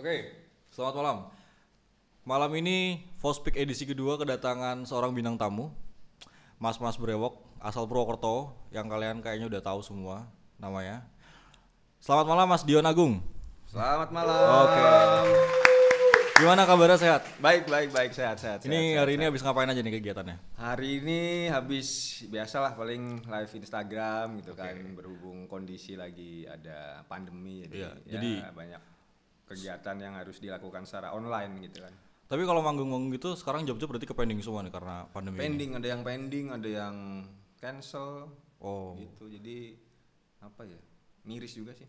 Oke, selamat malam. Malam ini Vospik edisi kedua kedatangan seorang bintang tamu, Mas Brewok asal Purwokerto yang kalian kayaknya udah tahu semua namanya. Selamat malam Mas Dion Agung. Selamat malam. Oke. Gimana kabarnya, sehat? Baik, sehat. Ini hari ini habis ngapain aja nih kegiatannya? Hari ini habis biasalah paling live Instagram gitu kan, berhubung kondisi lagi ada pandemi jadi banyak kegiatan yang harus dilakukan secara online gitu kan. Tapi kalau manggung-manggung gitu sekarang job-job berarti ke pending semua nih karena pandemi Pending, ini. ada yang pending, ada yang cancel. Oh. Gitu. Jadi apa ya? Miris juga sih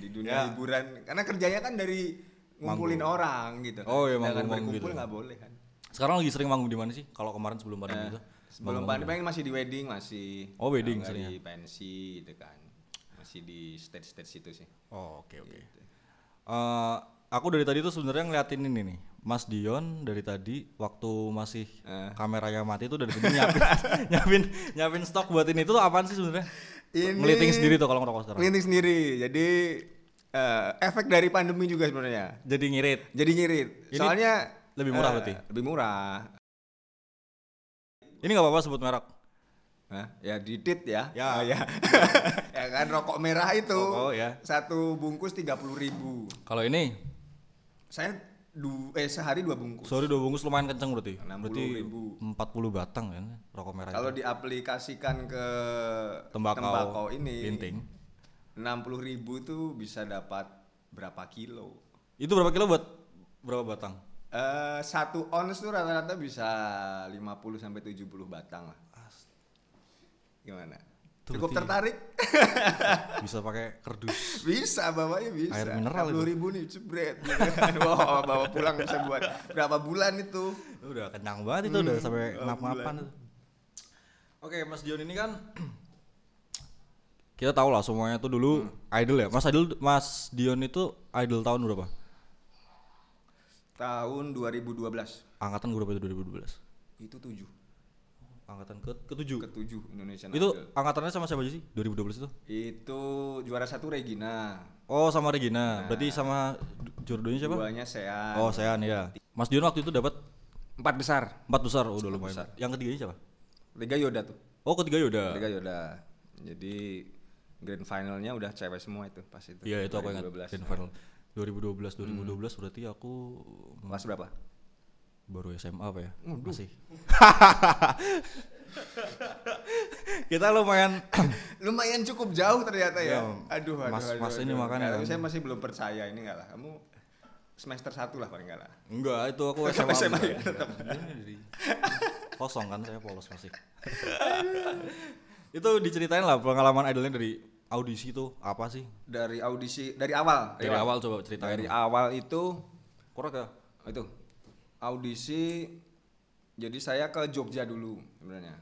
di dunia hiburan. Karena kerjanya kan dari ngumpulin orang gitu kan. Oh iya, manggung berkumpul gitu. Nggak boleh kan. Sekarang lagi sering manggung di mana sih? Kalau kemarin sebelum pandemi itu? Sebelum pandemi masih di wedding, masih. Oh, wedding seringnya. Di pensi gitu kan. Masih di stage itu sih. Oh, oke. Gitu. Aku dari tadi tuh sebenarnya ngeliatin ini nih, Mas Dion dari tadi waktu masih kameranya mati tuh dari tadi nyiapin stok buat ini tuh apaan sih sebenarnya? Meliting sendiri tuh kalau ngerokok sekarang. Meliting sendiri, jadi efek dari pandemi juga sebenarnya. Jadi ngirit. Ini soalnya lebih murah berarti. Lebih murah. Ini nggak apa-apa sebut merek. Hah? Ya didit ya. Ya. Ya kan rokok merah itu. Oh ya. Satu bungkus 30.000. Kalau ini saya sehari 2 bungkus. Sehari 2 bungkus lumayan kenceng berarti. 60.000. 40 batang kan rokok merah. Kalau diaplikasikan ke tembakau ini linting 60.000 itu bisa dapat berapa kilo? Itu berapa kilo buat berapa batang? 1 ons tuh rata-rata bisa 50 sampai 70 batang lah. Gimana? Tuh, cukup tertarik? Bisa pakai kardus. Bisa, bawanya bisa. Air mineral 60.000 nih, jebret. Wow, bawa pulang bisa buat berapa bulan itu? Udah kenyang banget itu, udah sampai ngap-ngapan itu. Oke, Mas Dion ini kan kita tahu lah semuanya tuh dulu idol ya. Mas Dion itu idol tahun berapa? Tahun 2012. Angkatan berapa itu 2012? Itu 7. Angkatan ke-7. Ke-7 Indonesian Itu Idol. angkatannya sama siapa aja sih 2012 itu? Itu juara 1 Regina. Oh, sama Regina. Berarti sama juara 2-nya siapa? 2-nya Sean. Oh, Sean ya. Mas Dion waktu itu dapat 4 besar. 4 besar. Oh, udah lumayan. Besar. Yang ketiganya siapa? Liga Yoda tuh. Oh, ketiga Yoda. Liga Yoda. Jadi grand finalnya udah cewek semua itu pas itu. Iya, itu aku ingat. 2012. Grand final 2012 berarti aku Kelas berapa? baru SMA apa ya? Masih. Kita lumayan cukup jauh ternyata ya. Aduh. Mas ini makanya kan. Saya masih belum percaya ini enggak lah. Kamu semester 1 lah paling enggak lah. Enggak, itu aku SMA ya, tetap. Kosong kan, saya polos masih. Itu diceritain lah pengalaman idolnya dari audisi itu apa sih? Dari audisi dari awal. Dari awal coba ceritain. Dari awal itu korek ya? Itu audisi. Jadi saya ke Jogja dulu sebenarnya.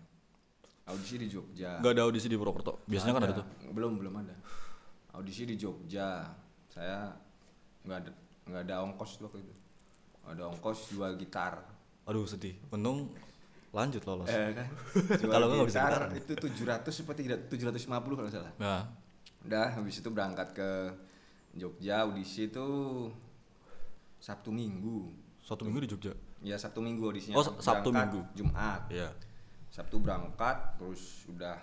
Audisi di Jogja. Gak ada audisi di Purwokerto. Biasanya kan ada tuh. Belum ada. Audisi di Jogja. Saya nggak ada ongkos waktu itu. Ada ongkos jual gitar. Aduh, sedih. Untung lanjut lolos. Kan? Kalau nggak bisa gitar itu 700 seperti 750 kalau salah. Nah. Udah habis itu berangkat ke Jogja, audisi itu Sabtu Minggu. Sabtu Minggu di Jogja. Ya Sabtu Minggu audisinya. Oh, Sabtu Minggu. Jumat. Iya. Sabtu berangkat terus udah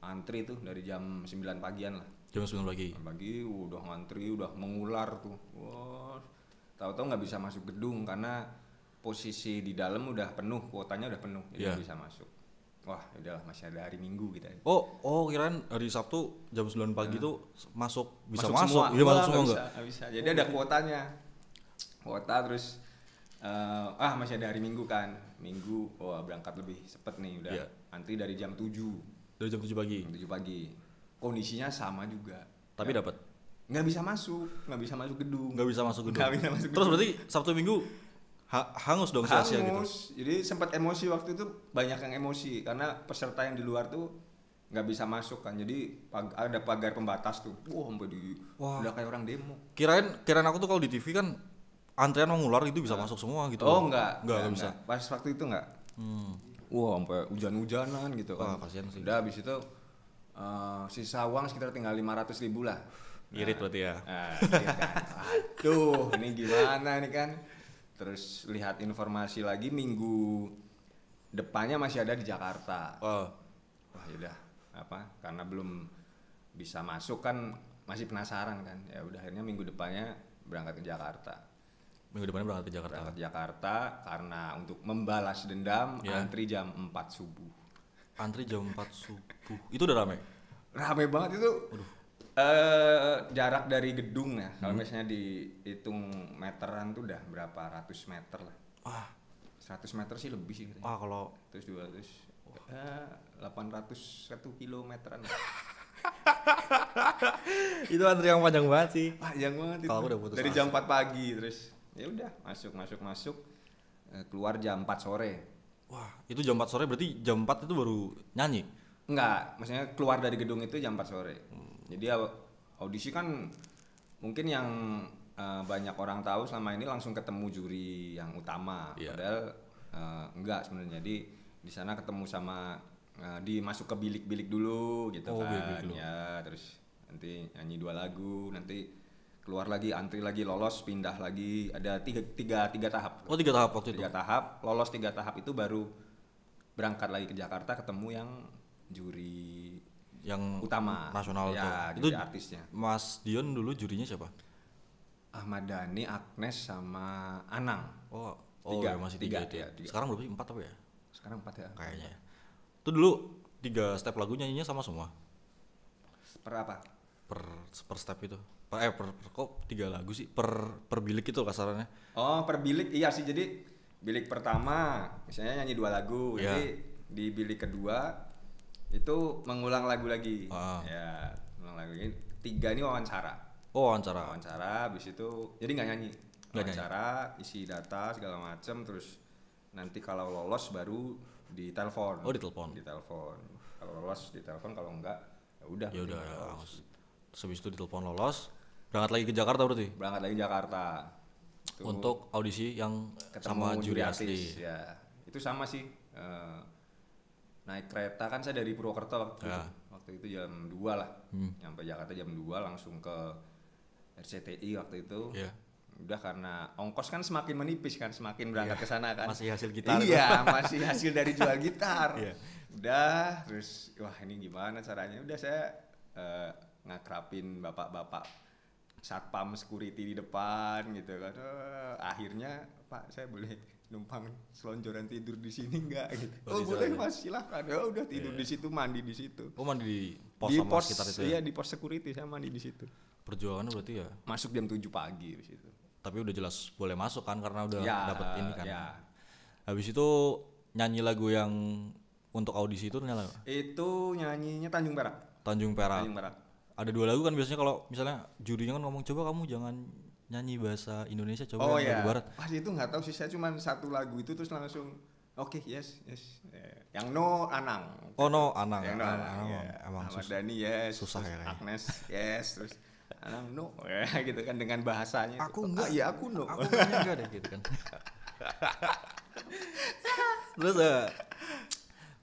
antri tuh dari jam 9 pagian lah. Jam 9 pagi. Pagi udah ngantri, udah mengular tuh. Wah. Tahu-tahu nggak bisa masuk gedung karena posisi di dalam udah penuh, kuotanya udah penuh, jadi nggak bisa masuk. Wah, udahlah masih ada hari Minggu gitu. Oh, kirain hari Sabtu jam 9 pagi tuh masuk masuk. Semua. Iya, masuk semua enggak? Bisa. Jadi ada kuotanya. Kuota terus masih ada hari Minggu kan. Minggu berangkat lebih cepet nih udah. Antri dari jam 7. Dari jam 7 pagi. Jam 7 pagi. Kondisinya sama juga. Tapi dapat. Nggak bisa masuk gedung. Terus berarti Sabtu Minggu hangus dong sia-sia gitu. Jadi sempat emosi waktu itu, banyak yang emosi karena peserta yang di luar tuh nggak bisa masuk kan. Jadi ada pagar pembatas tuh. Udah kayak orang demo. Kirain aku tuh kalau di TV kan antrian mengular itu bisa masuk semua gitu. Oh, enggak bisa. Pas waktu itu enggak. Sampai hujan-hujanan gitu kan. Kasihan sih. Udah habis itu sisa uang sekitar tinggal 500.000 lah. Irit berarti ya. Iya kan. Aduh, ini gimana nih kan? Terus lihat informasi lagi minggu depannya masih ada di Jakarta. Oh, Wah, yaudah apa? Karena belum bisa masuk kan masih penasaran kan. Ya udah akhirnya minggu depannya berangkat ke Jakarta. minggu depannya berangkat ke Jakarta. Berangkat ke Jakarta karena untuk membalas dendam Ya. antri jam 4 subuh. Antri jam 4 subuh. Itu udah rame. Rame banget itu. Jarak dari gedung ya. Kalau misalnya dihitung meteran tuh udah berapa ratus meter lah. Wah, 100 meter sih lebih sih. wah kalau Terus 200 800 1 kilometeran. itu antri yang panjang banget sih. Panjang banget itu. Kalau udah putus dari asa. jam 4 pagi terus ya udah masuk keluar jam 4 sore. Wah, itu jam 4 sore berarti jam 4 itu baru nyanyi. Enggak, maksudnya keluar dari gedung itu jam 4 sore. Jadi audisi kan mungkin yang banyak orang tahu selama ini langsung ketemu juri yang utama. Iya. Padahal enggak sebenarnya. Jadi di sana ketemu sama dimasuk ke bilik-bilik dulu gitu Oh, kan. bilik-bilik dulu. Ya, terus nanti nyanyi 2 lagu, nanti keluar lagi, antri lagi, lolos, pindah lagi. Ada tiga tahap. Oh, 3 tahap waktu itu. 3 tahap, lolos 3 tahap itu baru berangkat lagi ke Jakarta ketemu yang juri Yang utama nasional ya, tuh. Itu juri artisnya. Mas Dion dulu jurinya siapa? Ahmad Dhani, Agnes sama Anang. Oh, Tiga, ya masih tiga, 3 itu. ya, tiga. Sekarang berarti 4 apa ya? Sekarang 4 ya. Kayaknya. Itu dulu 3 step lagu nyanyinya sama semua. Per apa? Per step itu. Kok 3 lagu sih? Per bilik itu kasarannya. Oh, per bilik iya sih. Jadi bilik pertama misalnya nyanyi 2 lagu. Iya. Jadi di bilik kedua itu mengulang lagu lagi. Ah. Ya, mengulang lagu lagi. 3 ini wawancara. Oh, wawancara. Wawancara habis itu jadi nggak nyanyi. Nggak nyanyi. Wawancara, isi data segala macem, terus nanti kalau lolos baru ditelepon. Oh, ditelepon. Ditelepon. Kalau lolos ditelepon, kalau enggak ya udah. Ya udah, Udah ya, lolos. Terus habis itu ditelepon lolos. Berangkat lagi ke Jakarta berarti. Berangkat lagi Jakarta. Itu Untuk audisi yang ketemu sama juri asli. Ya. Itu sama sih. Naik kereta kan saya dari Purwokerto waktu Ya. itu. Waktu itu jam 2 lah. Nyampe Jakarta jam 2 langsung ke RCTI waktu itu. Ya. Udah karena ongkos kan semakin menipis kan, semakin berangkat ke sana kan. Masih hasil gitar. Iya, masih hasil dari jual gitar. Iya. Udah, terus wah ini gimana caranya? Udah saya ngakrapin bapak-bapak satpam security di depan gitu kan. Akhirnya Pak, saya boleh numpang selonjoran tidur di sini enggak gitu. Oh, Oh, di boleh sana. Mas, silakan. Ya udah tidur di situ, mandi di situ. Oh, mandi di pos Di sama pos sekitar itu iya ya. di pos security saya mandi di situ. Perjuangannya berarti ya. Masuk jam 7 pagi di situ. Tapi udah jelas boleh masuk kan karena udah Ya, dapet ini kan. ya. Habis itu nyanyi lagu yang untuk audisi itu nyanyi apa? Itu nyanyinya Tanjung Perak. Tanjung Perak. Tanjung Perak. Ada 2 lagu kan biasanya kalau misalnya jurinya kan ngomong coba kamu jangan nyanyi bahasa Indonesia, coba Oh yang ya. lagu barat. Pas itu nggak tahu sih, saya cuma 1 lagu itu terus langsung oke, yes. Yang no Anang. Oh no, Anang. Yang no Anang. Anang Ya. emang Ahmad susah. Dhani yes. Susah terus ya kayaknya. Agnes yes, terus Anang no. Ya gitu kan dengan bahasanya. Aku tuh. enggak. Iya, aku no. Aku kayaknya enggak deh gitu kan. Terus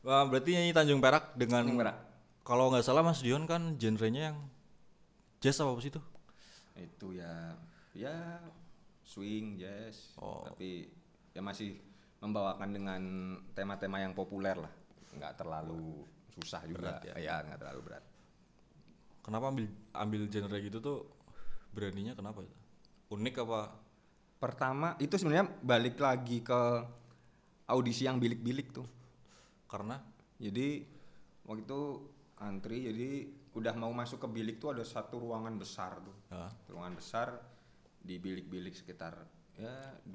wah, berarti nyanyi Tanjung Perak dengan Tanjung Perak. kalau nggak salah Mas Dion kan genrenya yang jazz apa sih itu? Itu ya swing, jazz. Oh. Tapi ya masih membawakan dengan tema-tema yang populer lah. Nggak terlalu susah juga. Berat Ya, nggak terlalu berat. Kenapa ambil genre gitu tuh beraninya kenapa itu? Unik apa? Pertama itu sebenarnya balik lagi ke audisi yang bilik-bilik tuh. Karena Jadi waktu itu antri, jadi udah mau masuk ke bilik tuh ada satu ruangan besar tuh. ya, Ruangan besar di bilik-bilik sekitar ya 3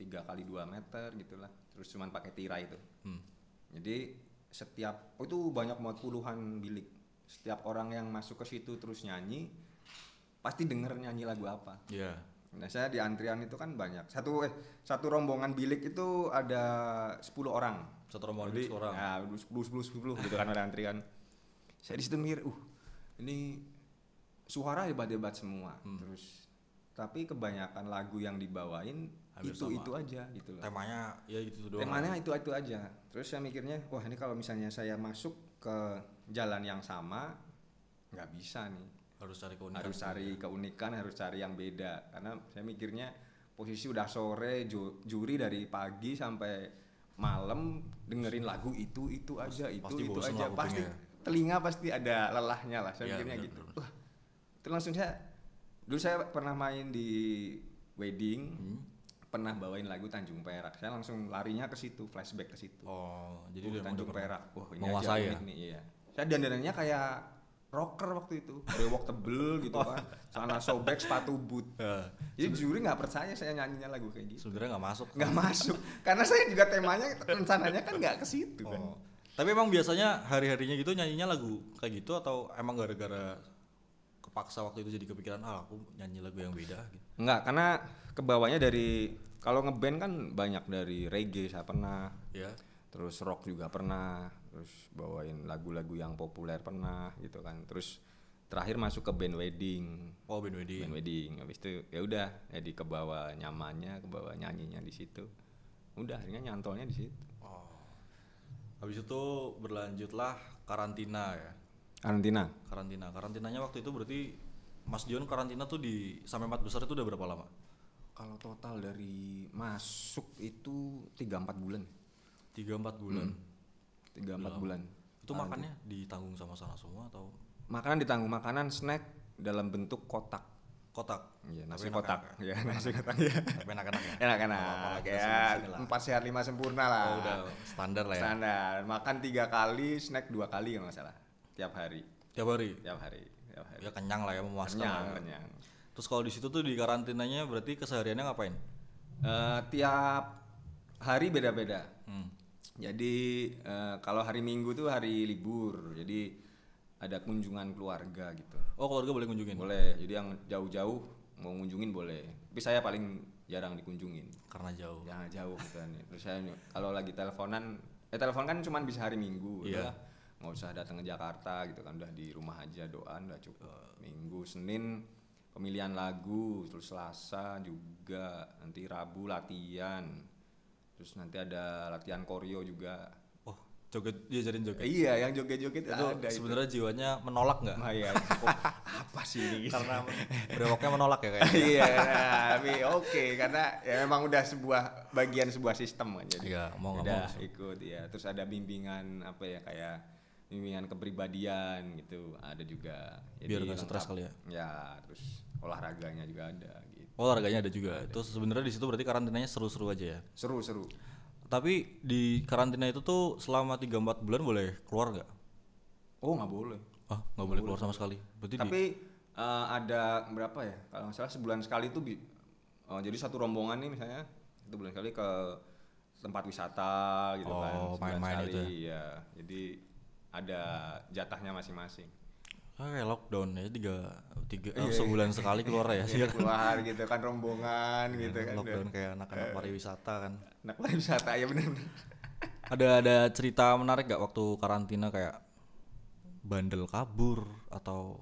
kali 2 meter gitulah. Terus cuman pakai tirai itu. Jadi setiap itu banyak banget puluhan bilik. Setiap orang yang masuk ke situ terus nyanyi pasti denger nyanyi lagu apa. ya, Nah, saya di antrian itu kan banyak. Satu rombongan bilik itu ada 10 orang. satu rombongan Jadi, itu orang. ya 10 gitu kan ada antrian. Saya di situ mikir, ini suara hebat-hebat semua. Terus tapi kebanyakan lagu yang dibawain Hampir itu sama. aja gitu loh. Temanya ya gitu doang. Temanya itu aja. Terus saya mikirnya, ini kalau misalnya saya masuk ke jalan yang sama nggak bisa nih. Harus cari keunikan. Harus cari keunikan, harus cari yang beda. Karena saya mikirnya posisi udah sore, juri dari pagi sampai malam dengerin lagu itu aja, pasti itu bosen aja, lah pasti kupingnya. telinga pasti ada lelahnya lah. Saya Iya, mikirnya bener, gitu. bener. Wah, itu langsung dulu saya pernah main di wedding, pernah bawain lagu Tanjung Perak. Saya langsung larinya ke situ, flashback ke situ. Oh, jadi udah Tanjung udah Perak. Wah, ini menguasai aja unik nih, iya. Saya dandanannya kayak rocker waktu itu, brewok tebel gitu kan, celana sobek, sepatu boot. Jadi juri nggak percaya saya nyanyinya lagu kayak gitu. Sebenarnya nggak masuk. Nggak masuk, karena saya juga temanya rencananya kan nggak ke situ kan. Tapi emang biasanya hari-harinya gitu nyanyinya lagu kayak gitu atau emang gara-gara kepaksa waktu itu jadi kepikiran aku nyanyi lagu yang beda gitu. Nggak, karena kebawanya dari kalau ngeband kan banyak dari reggae saya pernah, Ya. terus rock juga pernah, terus bawain lagu-lagu yang populer pernah gitu kan. Terus terakhir masuk ke band wedding. Oh, band wedding. Band wedding. Habis itu ya udah jadi kebawa nyamannya, kebawa nyanyinya di situ. Udah akhirnya nyantolnya di situ. Habis itu berlanjutlah karantina ya. Karantina. Karantinanya waktu itu berarti Mas Dion karantina tuh di sampai 4 besar itu udah berapa lama? Kalau total dari masuk itu 3-4 bulan. 3-4 bulan. 3-4 bulan. Itu makannya ditanggung sama sana semua atau Makanan ditanggung, makanan snack dalam bentuk kotak. kotak? Iya, Tapi nasi enak-enak kotak. ya? Iya, nasi kotak ya. Tapi enak-enak ya? Enak-enak. Ya, 4 sehat 5 sempurna lah. Oh, udah standar lah ya. Standar. Makan 3 kali, snack 2 kali kalau nggak salah. Tiap hari. Tiap hari. Ya kenyang lah ya, memuaskan. Kenyang, lah ya. kenyang. Terus kalau di situ tuh di karantinanya berarti kesehariannya ngapain? Tiap hari beda-beda. Hmm. Jadi kalau hari Minggu tuh hari libur. Jadi ada kunjungan keluarga gitu. Oh, keluarga boleh kunjungin? Boleh. Jadi yang jauh-jauh mau ngunjungin boleh. Tapi saya paling jarang dikunjungin. Karena jauh. Jangan jauh gitu kan. Terus saya kalau lagi teleponan, telepon kan cuma bisa hari Minggu. Iya. Udah, nggak usah datang ke Jakarta gitu kan. Udah di rumah aja doa udah cukup. Minggu, Senin pemilihan lagu, terus Selasa juga, nanti Rabu latihan. Terus nanti ada latihan koreo juga. Oh, joget, diajarin joget. Iya, yang joget-joget Itu ada sebenarnya jiwanya menolak nggak? Nah, iya, kok apa sih ini? Karena brewoknya menolak ya kayaknya. Iya, nah, tapi oke, karena ya memang udah bagian sebuah sistem kan. Jadi Iya, mau nggak udah mau. ikut ya. Terus ada bimbingan apa ya, kayak bimbingan kepribadian gitu, ada juga. Biar nggak lengkap. stres kali ya. Ya, terus olahraganya juga ada gitu. Oh, olahraganya ada juga. Terus sebenarnya di situ berarti karantinanya seru-seru aja ya. Seru-seru. Tapi di karantina itu tuh selama 3-4 bulan boleh keluar nggak? Oh, nggak boleh. Ah, nggak boleh keluar sama sekali. Berarti Tapi ada berapa ya? Kalau nggak salah sebulan sekali itu jadi satu rombongan nih misalnya itu bulan sekali ke tempat wisata gitu kan. Oh, Sebulan main-main sekali, itu ya. Jadi ada jatahnya masing-masing. kayak lockdown ya sebulan sekali keluar ya. Iya, keluar gitu kan rombongan gitu kan. Lockdown kayak anak-anak pariwisata kan. Anak pariwisata ya benar. Ada cerita menarik gak waktu karantina kayak bandel kabur atau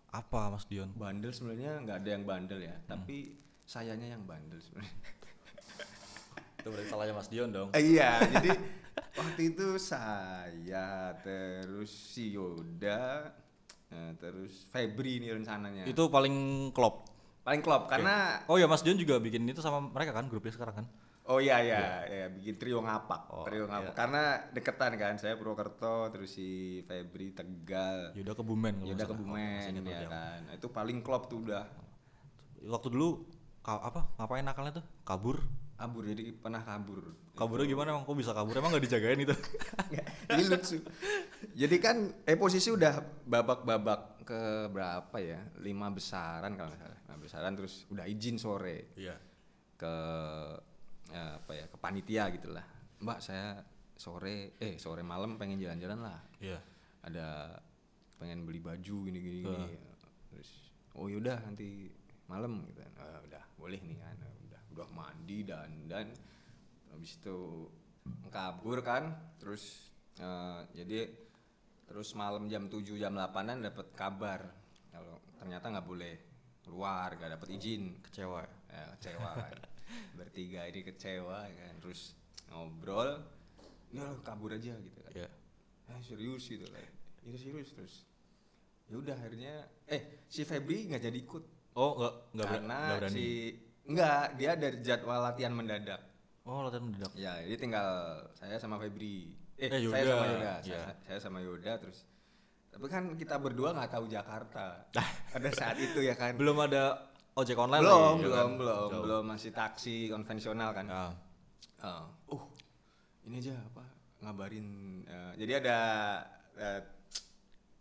apa Mas Dion? Bandel sebenarnya nggak ada yang bandel ya, tapi sayanya yang bandel sebenarnya. Itu berarti salahnya Mas Dion dong. Iya, jadi waktu itu saya terus si Yoda, terus Febri nih rencananya. Itu paling klop. Paling klop karena Oh ya, Mas Dion juga bikin itu sama mereka kan, grupnya sekarang kan? oh iya ya bikin trio ngapak. Trio ngapak iya. karena deketan kan, saya Purwokerto terus si Febri Tegal. Yaudah Kebumen kalau Yoda nggak salah. Kebumen Masih ingat ya tuh, kan. Itu paling klop tuh udah. Waktu dulu ngapain nakalnya tuh? Kabur? Kabur, jadi pernah kabur. Kaburnya gimana emang? Kok bisa kabur? Emang nggak dijagain itu? Ini lucu. Jadi kan posisi udah babak-babak ke berapa ya? 5 besaran kalau nggak salah. 5 besaran terus udah izin sore Iya. ke ke panitia gitulah. Mbak, saya sore malam pengen jalan-jalan lah. Iya. Ada pengen beli baju gini. Terus oh yaudah nanti malam gitu. Udah boleh nih kan. Udah mandi dan habis itu kabur kan. Terus jadi terus malam jam 7 jam 8-an dapat kabar kalau ternyata nggak boleh keluar, nggak dapat izin. Kecewa Ya, kecewa kan. Bertiga ini kecewa kan. Terus ngobrol, ya lo kabur aja gitu kan. Iya. Serius gitu kan. Itu serius terus. Ya udah akhirnya si Febri nggak jadi ikut Oh, nggak karena berani. dia ada jadwal latihan mendadak. Oh, latihan mendadak. Ya, jadi tinggal saya sama Febri. Saya Yoda. sama Yoda. Iya. Saya sama Yoda terus. Tapi kan kita berdua nggak tahu Jakarta. Pada saat itu ya kan. Belum ada ojek online belum, lagi, ya kan? Jauh. belum masih taksi konvensional kan. Ya. Ini aja apa ngabarin. Jadi ada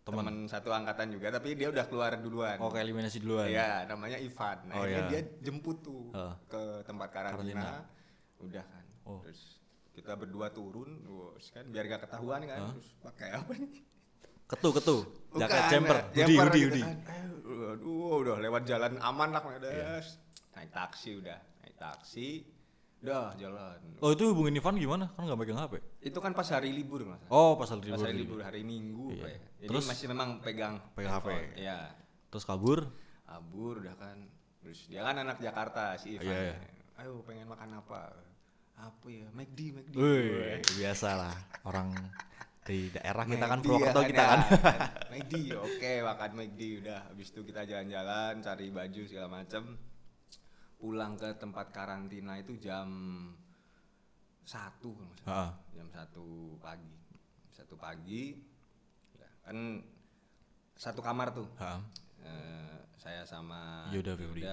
teman satu angkatan juga, tapi dia udah keluar duluan. Oh, kayak eliminasi duluan. Iya, namanya Ivan. Nah, Oh, akhirnya iya. dia jemput tuh ke tempat karantina. Udah kan. Oh. Terus kita berdua turun, kan biar gak ketahuan kan. Terus pakai apa nih? Ketu. Bukan, Jaket jumper. jumper Hoodie. gitu kan. Udah lewat jalan aman lah, naik taksi udah jalan. Oh, itu hubungin Ivan gimana? Kan nggak megang HP. Itu kan pas hari libur Mas. Oh, pas hari Pas hari libur. libur, hari Minggu Iya. kayak. Jadi Terus masih memang pegang HP. Iya. Terus kabur. Udah kan. Terus dia kan anak Jakarta si Ivan. Iya. Ayo pengen makan apa? Apa ya? McD. Wih, biasa lah orang di daerah kita kan McD Purwokerto ya, kita kan. McD, oke, makan McD udah. Habis itu kita jalan-jalan, cari baju segala macam. Pulang ke tempat karantina itu jam 1 kalau nggak salah. Jam 1 pagi. 1 pagi. Ya, kan satu kamar tuh. Saya sama Yoda, Febri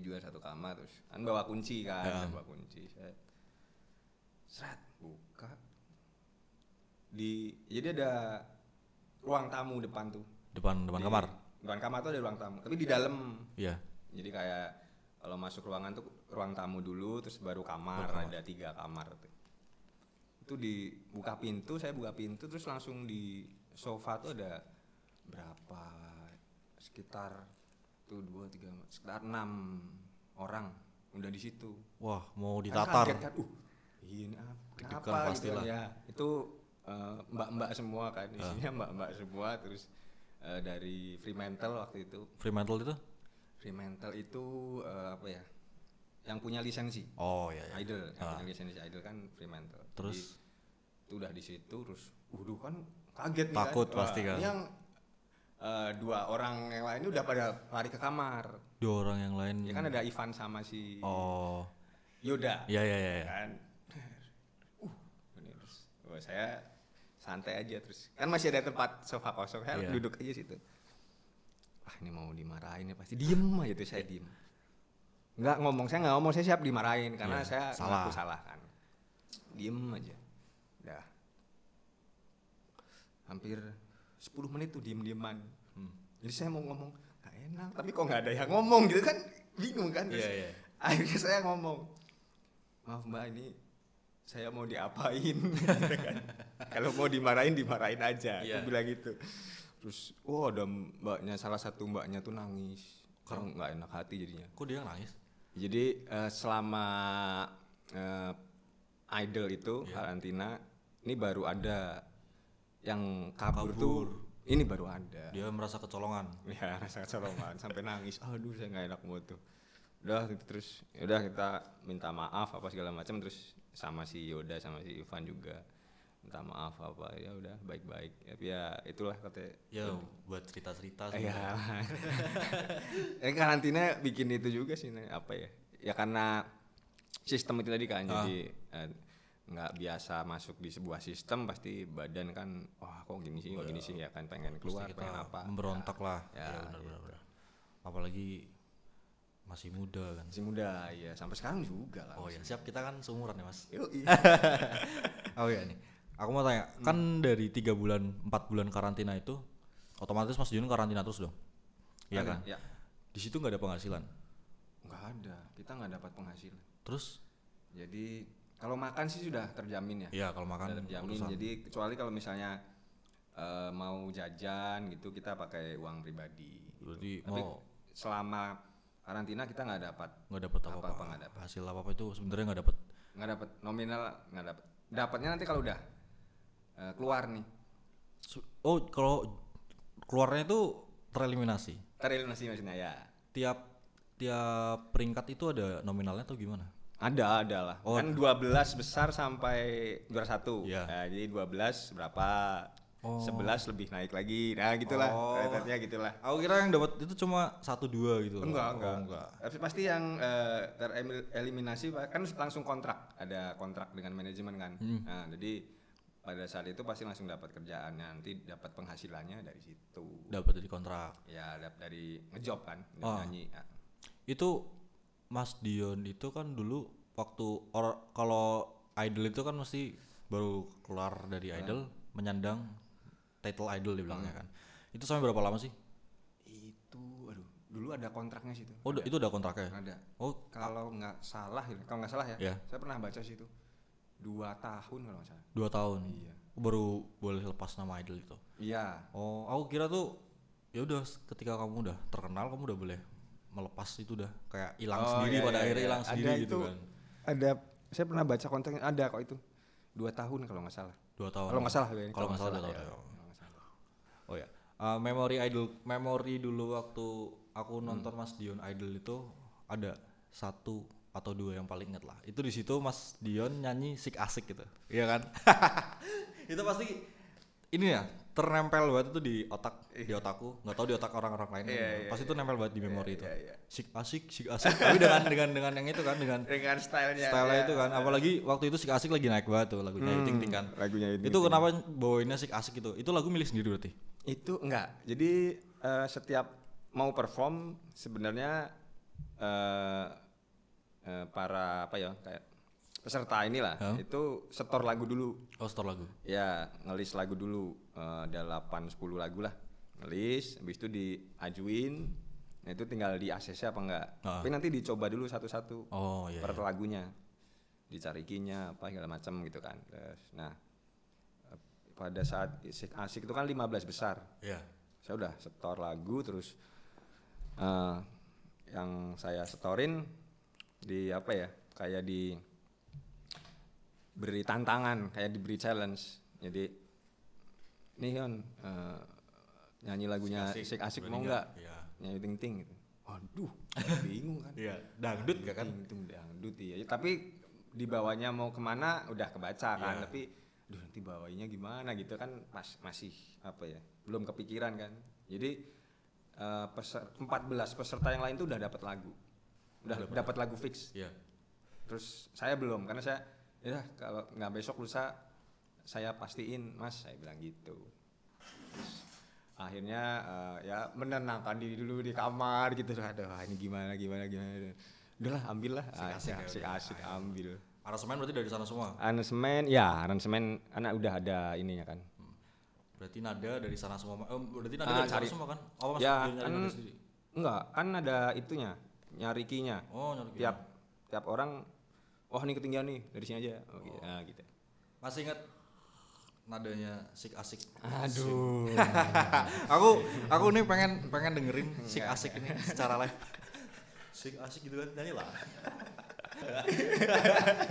juga satu kamar, terus kan bawa kunci kan, bawa kunci. Saya buka. Jadi ada ruang tamu depan tuh. Depan kamar. Depan kamar tuh ada ruang tamu, tapi di dalam. Iya. Jadi kayak kalau masuk ruangan tuh ruang tamu dulu, terus baru kamar. Ada 3 kamar tuh. Itu dibuka pintu, saya buka pintu, terus langsung di sofa tuh ada berapa? Sekitar tuh 2, 3, sekitar 6 orang udah di situ. Wah, mau Kan ditatar. kaget kan, ini kenapa gitu pastilah. kan ya. Itu mbak-mbak semua kan, isinya mbak-mbak semua, terus dari Fremantle waktu itu. Fremantle itu? Fremantle itu apa ya? Yang punya lisensi. Oh iya. Idol, yang punya lisensi Idol kan Fremantle. Terus jadi, itu udah di situ, terus kan kaget nih. Takut kan. pasti kan. Yang 2 orang yang lain udah pada lari ke kamar. 2 orang yang lain. Ya kan ada Ivan sama si Yoda. Iya. Kan. Ini terus saya santai aja, terus kan masih ada tempat sofa kosong, saya duduk aja situ. Ini mau dimarahin ya, pasti diem aja tuh, saya diem. Saya nggak ngomong, saya siap dimarahin karena saya ngaku salah kan. Diem aja. Udah. Hampir 10 menit tuh diem-dieman. Jadi saya mau ngomong, gak enak, tapi kok nggak ada yang ngomong gitu kan, bingung kan. Terus akhirnya saya ngomong, maaf mbak, ini saya mau diapain gitu kan. Kalau mau dimarahin aja, aku bilang gitu. Terus ada salah satu mbaknya tuh nangis karena nggak enak hati jadinya. Kok dia nangis? Jadi selama Idol itu karantina, ini baru ada yang kabur. Tuh, ini baru ada. Dia merasa kecolongan. Ya, rasa kecolongan sampai nangis. Aduh, saya nggak enak banget tuh. Udah terus, yaudah kita minta maaf apa segala macam, terus sama si Yoda sama si Ivan juga minta maaf apa, ya udah baik-baik. Ya itulah katanya. Ya buat cerita-cerita. Iya. Ini karantina bikin itu juga sih, apa ya? Ya karena sistem itu tadi kan, jadi nggak biasa masuk di sebuah sistem, pasti badan kan, kok gini sih ya kan, pengen keluar, pengen apa? Memberontak lah. Ya benar. Apalagi masih muda kan. Masih muda, ya sampai sekarang juga lah. Oh ya, siap, kita kan seumuran ya mas. Yoi. Oh iya nih, aku mau tanya, kan dari 3 bulan 4 bulan karantina itu otomatis Mas Jun karantina terus dong? Iya kan? Ya. Di situ nggak ada penghasilan? Nggak ada, kita nggak dapat penghasilan. Terus? Jadi kalau makan sih sudah terjamin ya. Iya, kalau makan sudah terjamin. urusan. Jadi kecuali kalau misalnya mau jajan gitu, kita pakai uang pribadi. Berarti Tapi selama karantina kita nggak dapat apa-apa. Hasil apa-apa itu sebenarnya nggak dapat. Nggak dapat, nominal nggak dapat. Dapatnya nanti kalau udah keluar nih. Oh, kalau keluarnya itu tereliminasi. Tereliminasi maksudnya ya. Tiap peringkat itu ada nominalnya atau gimana? Ada lah. Kan 12 besar sampai juara 1. Iya. Nah, jadi 12 berapa? 11 lebih naik lagi. Nah, gitulah. Rate-nya gitulah. Aku kira yang dapat itu cuma 1-2 gitu. Enggak. Enggak. Tapi pasti yang tereliminasi kan langsung kontrak. Ada kontrak dengan manajemen kan. Nah, jadi pada saat itu pasti langsung dapat kerjaan, nanti dapat penghasilannya dari situ. Dapat dari kontrak. Ya, dapat dari ngejob kan, nyanyi. Ya. Itu Mas Dion itu kan dulu waktu kalau idol itu kan mesti baru keluar dari idol menyandang title idol dibilangnya kan. Itu sampai berapa lama sih? Itu dulu ada kontraknya sih itu. Oh, itu udah kontraknya? Ada. Oh, kalau nggak salah ya. Saya pernah baca sih itu. 2 tahun kalau nggak salah. 2 tahun. Iya. Baru boleh lepas nama idol itu. Iya. Oh, aku kira tuh ya udah ketika kamu udah terkenal kamu udah boleh melepas itu udah kayak hilang sendiri pada akhirnya hilang sendiri ada gitu itu, kan. Ada, saya pernah baca kontraknya ada kok itu. 2 tahun kalau nggak salah. 2 tahun. Kalau nggak salah ya. Kalau nggak salah 2 tahun. Oh ya. Memori dulu waktu aku nonton Mas Dion Idol itu ada 1 atau 2 yang paling inget lah. Itu di situ Mas Dion nyanyi Sik Asik gitu. Iya kan? Itu pasti ini ya ternempel banget itu di otakku. Nggak tahu di otak orang-orang lain. Pasti itu nempel banget di memori itu. Sik Asik. Tapi dengan yang itu kan dengan stylenya itu kan. Apalagi waktu itu Sik Asik lagi naik banget tuh lagunya Ting Ting kan. Itu kenapa bawainnya Sik Asik itu? Itu lagu milih sendiri berarti? Itu enggak. Jadi setiap mau perform sebenarnya para kayak peserta inilah itu setor lagu dulu. Oh, setor lagu. Ya, ngelis lagu dulu. Ada 8-10 lagu lah. Ngelis, habis itu diajuin. Nah, itu tinggal di ACC apa enggak. Tapi nanti dicoba dulu satu-satu. Oh, iya. Per lagunya. Dicari key-nya apa segala macam gitu kan. Terus, nah, pada saat Asik itu kan 15 besar. Iya. Saya udah setor lagu terus yang saya setorin di kayak beri tantangan, kayak diberi challenge. Jadi nih Yon nyanyi lagunya Sik Asik mau nggak? Ya. Nyanyi Ting Ting gitu. Waduh, bingung kan. Iya, dangdut nggak kan? Ting dangdut iya. Tapi dibawanya mau kemana udah kebaca kan. Tapi nanti bawainya gimana gitu kan masih belum kepikiran kan. Jadi 14 peserta yang lain tuh udah dapat lagu. Udah dapat lagu fix. Iya. Terus saya belum karena saya kalau nggak besok lusa saya pastiin Mas, saya bilang gitu. Terus, akhirnya ya menenangkan diri dulu di kamar gitu. Aduh, ini gimana. Udahlah ambil lah. Asik ambil. Aransemen berarti dari sana semua? Aransemen anak udah ada ininya kan. Berarti nada dari sana semua. Berarti nada dari sana semua kan? Oh, ya kan enggak, kan ada itunya, nyari key-nya. Oh, nyari key. Tiap orang, ini ketinggian nih, dari sini aja. Nah, gitu. Masih ingat nadanya Sik Asik? Aduh. aku nih pengen dengerin Sik Asik ini secara live. Sik Asik gitu kan, nyanyi lah.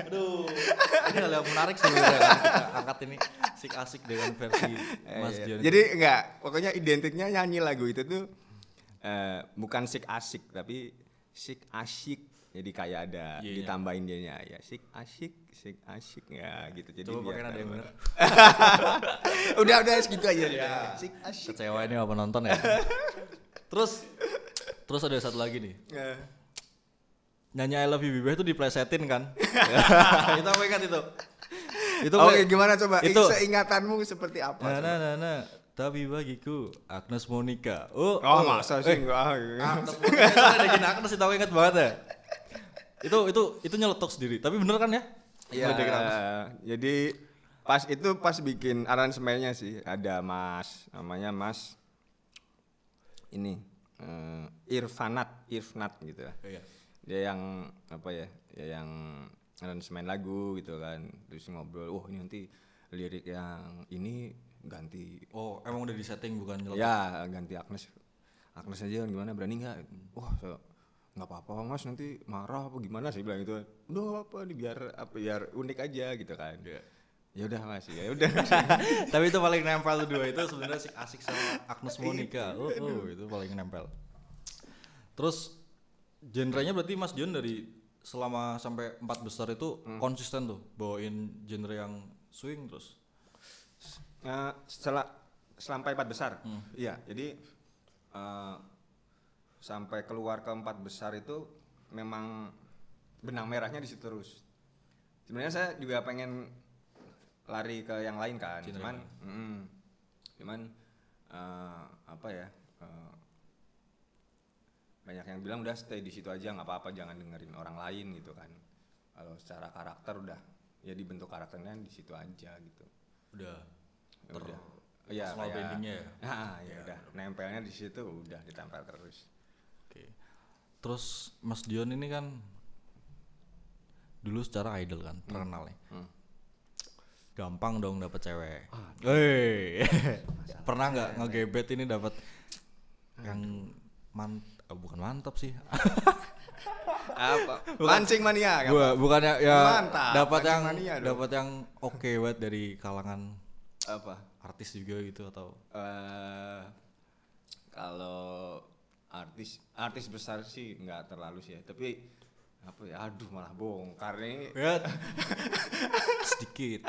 Aduh, ini hal yang menarik sebenarnya kan kita angkat ini Sik Asik dengan versi Mas Dion. Jadi enggak, pokoknya identiknya nyanyi lagu itu tuh bukan Sik Asik tapi Sik Asik. Jadi kayak ada ditambahin dianya ya Sik Asik ya gitu. Jadi coba pakai nada yang benar. udah segitu aja ya. Sik Asik. Kecewa ini apa nonton ya. Terus ada satu lagi nih. Nyanyi I Love You Bibeh itu diplesetin kan? Itu apa ingat itu? Oke, gimana coba? Itu seingatanmu seperti apa? Nah. Tapi bagiku Agnes Monica. Masa sih enggak. Agnes Monica itu ada gini Agnes itu aku ingat banget ya. Itu nyeletuk sendiri. Tapi bener kan ya? Iya. Jadi pas bikin aransemennya sih ada namanya Mas ini Irfanat gitu ya. Iya. Dia yang yang aransemen lagu gitu kan. Terus ngobrol, ini nanti lirik yang ini ganti. Oh, emang udah disetting bukan nyeletuk? Ya, ganti Agnes aja gimana, berani nggak? Nggak apa-apa Mas, nanti marah apa gimana sih bilang gitu. Udah apa nih biar unik aja gitu kan. Ya udah Mas, ya udah. Tapi itu paling nempel dua itu sebenarnya Sik Asik sama Agnes Monica. Itu paling nempel. Terus genrenya berarti Mas Dion dari selama sampai 4 besar itu konsisten tuh bawain genre yang swing terus. Setelah sampai 4 besar. Iya, jadi sampai keluar ke 4 besar itu memang benang merahnya di situ terus. Sebenarnya saya juga pengen lari ke yang lain kan, cuman apa ya, banyak yang bilang udah stay di situ aja, nggak apa-apa, jangan dengerin orang lain gitu kan. Kalau secara karakter udah ya dibentuk karakternya di situ aja gitu. Udah. Iya, personal brandingnya ya. Nah, ya udah nempelnya di situ, udah ditempel terus. Oke. Terus Mas Dion ini kan dulu secara idol kan, terkenal ya. Gampang dong dapet cewek. Pernah nggak ngegebet ini dapat yang bukan mantap sih. Apa? Mancing mania kan? Bukannya ya dapat yang oke banget dari kalangan apa? Artis juga gitu atau kalau artis besar sih nggak terlalu sih ya, tapi apa ya, aduh malah bongkar nih ya, sedikit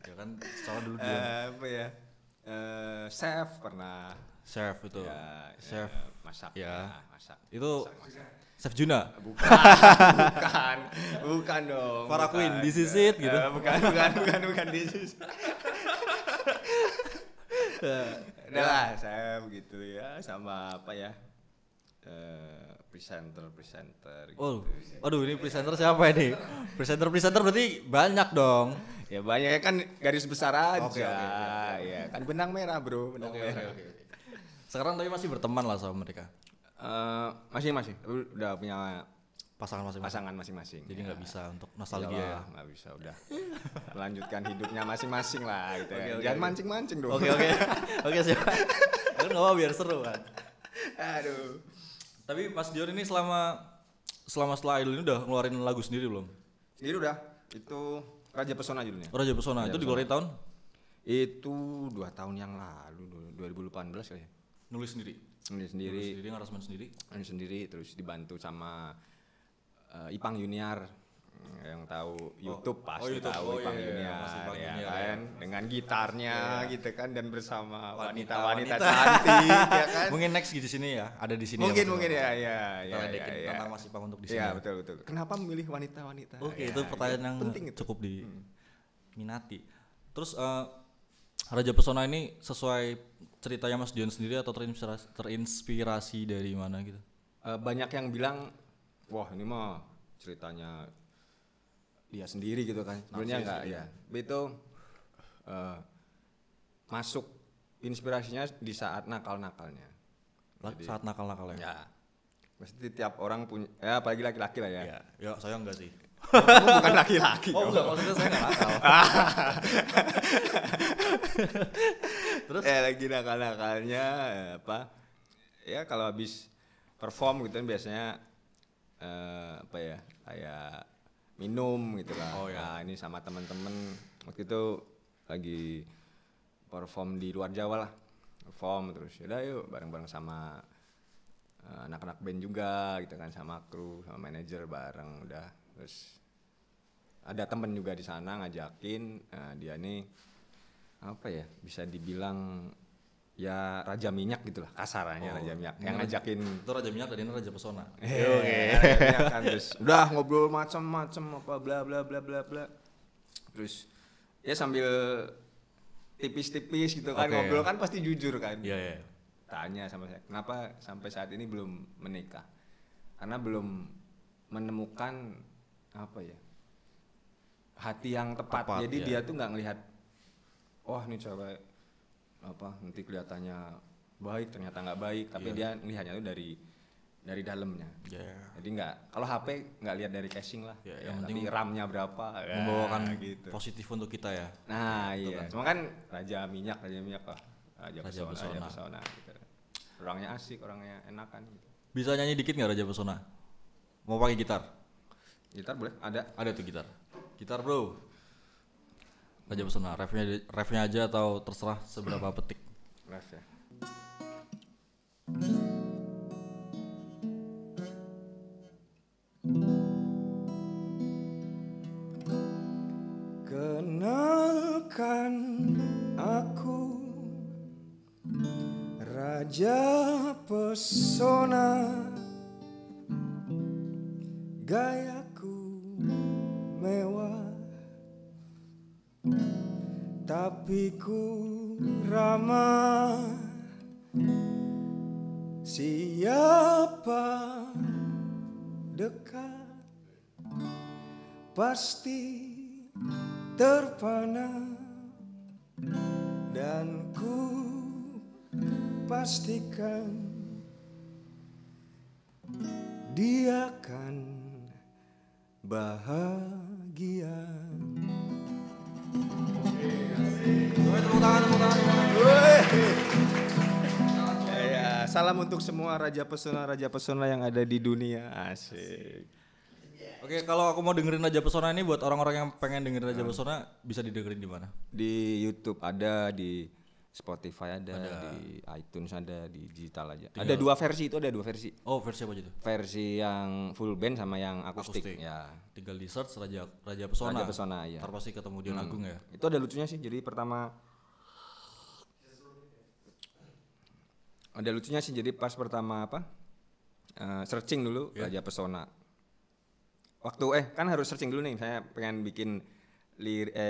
ya kan, soalnya dulu dia apa ya, chef pernah, chef itu ya, chef masak ya, masak itu chef Juna bukan dong, Farah Queen This Is It gitu, bukan This Is udah lah saya begitu ya, sama apa ya, presenter gitu. Oh, aduh ini presenter siapa ini? Presenter berarti banyak dong. Ya banyak ya kan, garis besar aja. Oke. Ya kan benang merah bro, benang merah. Oke. Sekarang tapi masih berteman lah sama mereka. Masih, udah punya Pasangan masing-masing. Jadi nggak bisa untuk nostalgia. Nggak bisa, udah melanjutkan hidupnya masing-masing lah gitu. Jangan mancing-mancing dong. Oke siap. Kan nggak apa, biar seru kan. Aduh. Tapi Mas Dion ini selama setelah Idol ini udah ngeluarin lagu sendiri belum? Sendiri udah. Itu Raja Pesona judulnya. Raja Pesona. Itu dikeluarin tahun? Itu 2 tahun yang lalu, 2018 kali ya. Nulis sendiri, ngaransemen sendiri, terus dibantu sama Ipang Yuniar, yang tahu YouTube pasti tahu Ipang Yuniar ya kan, dengan gitarnya gitu kan, dan bersama wanita-wanita cantik ya kan. Mungkin next di sini ya, ada di sini. Mungkin ya. Tentang Mas Ipang untuk di sini. Iya betul. Kenapa memilih wanita-wanita? Oke, itu pertanyaan yang penting, cukup diminati. Terus Raja Pesona ini sesuai ceritanya Mas Dion sendiri atau terinspirasi dari mana gitu? Banyak yang bilang, wah ini mah ceritanya dia sendiri gitu kan. Sebenarnya enggak ya. Itu masuk inspirasinya di saat nakal-nakalnya. Saat nakal-nakalnya. Ya. Pasti tiap orang punya, ya apalagi laki-laki lah ya. Iya. Ya, saya enggak sih. Bukan laki-laki. Enggak, maksudnya saya enggak nakal. Terus lagi nakal-nakalnya apa? Ya kalau habis perform gitu kan biasanya apa ya, kayak minum gitu lah. Nah, ini sama teman-teman waktu itu lagi perform di luar Jawa lah. Perform terus yaudah yuk bareng-bareng sama anak-anak band juga gitu kan, sama kru, sama manajer bareng udah. Terus ada temen juga di sana ngajakin, dia nih apa ya, bisa dibilang ya raja minyak gitulah kasarannya, raja minyak yang ngajakin. Itu Raja Minyak dan ini Raja Pesona. Kan terus udah ngobrol macam-macam apa bla bla bla bla bla. Terus ya sambil tipis-tipis gitu kan, ngobrol kan pasti jujur kan. Iya. Tanya sama saya, kenapa sampai saat ini belum menikah? Karena belum menemukan apa ya, hati yang tepat. Jadi dia tuh nggak ngelihat, wah ini cewek apa nanti kelihatannya baik ternyata nggak baik, tapi dia ngelihatnya tuh dari dalamnya. Jadi nggak, kalau HP nggak lihat dari casing lah, yang tapi RAM-nya berapa, membawakan gitu. Positif untuk kita ya. Nah iya, cuma kan Raja Minyak lah, Raja Pesona gitu. Orangnya asik, orangnya enakan gitu. Bisa nyanyi dikit nggak Raja Pesona? Mau pakai gitar? Gitar boleh, ada tuh gitar bro. Raja Pesona, refnya aja atau terserah seberapa petik. Ref ya. Kenalkan aku Raja pesona, gayaku mewah, tapi ku ramah. Siapa dekat pasti terpana, dan ku pastikan dia akan bahagia. Ya, salam untuk semua raja pesona yang ada di dunia. Asik. Oke, kalau aku mau dengerin Raja Pesona ini buat orang-orang yang pengen dengerin Raja Pesona bisa didengerin di mana? Di YouTube ada, di Spotify ada, di iTunes ada, di digital aja. Ada 2 versi, itu ada 2 versi. Oh, versi apa aja tuh? Versi yang full band sama yang akustik. Ya. Tinggal di search Raja Pesona. Raja Pesona ya. Ntar pasti ketemu Dian Agung ya. Itu ada lucunya sih. Jadi pertama pas pertama searching dulu Raja Pesona. Waktu kan harus searching dulu nih, saya pengen bikin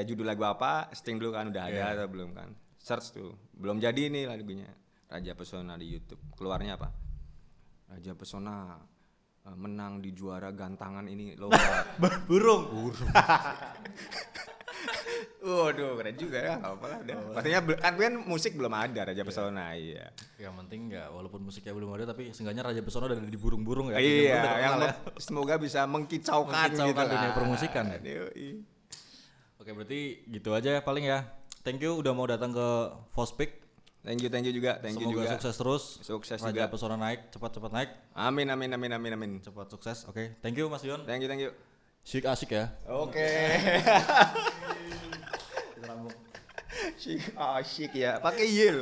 judul lagu apa, searching dulu kan udah ada atau belum kan. Search tuh, belum jadi nih lagunya. Raja Pesona di YouTube. Keluarnya apa? Raja Pesona menang di juara gantangan ini lomba. Burung. Waduh, keren juga ya, enggak apa-apa lah udah. Maksudnya kan musik belum ada Raja Pesona, iya. Yang penting enggak, walaupun musiknya belum ada tapi seenggaknya Raja Pesona udah di burung-burung ya. Iya, semoga bisa mengkicaukan gitu dunia permusikan ya. Yoi. Oke, berarti gitu aja ya paling ya. Thank you udah mau datang ke Fospik. Thank you juga. Semoga sukses terus. Sukses Raja juga. Pesona naik, cepat-cepat naik. Amin. Cepat sukses. Oke, thank you Mas Dion. Thank you. Syik asik ya. Oke. Syik ya. Pakai Y loh.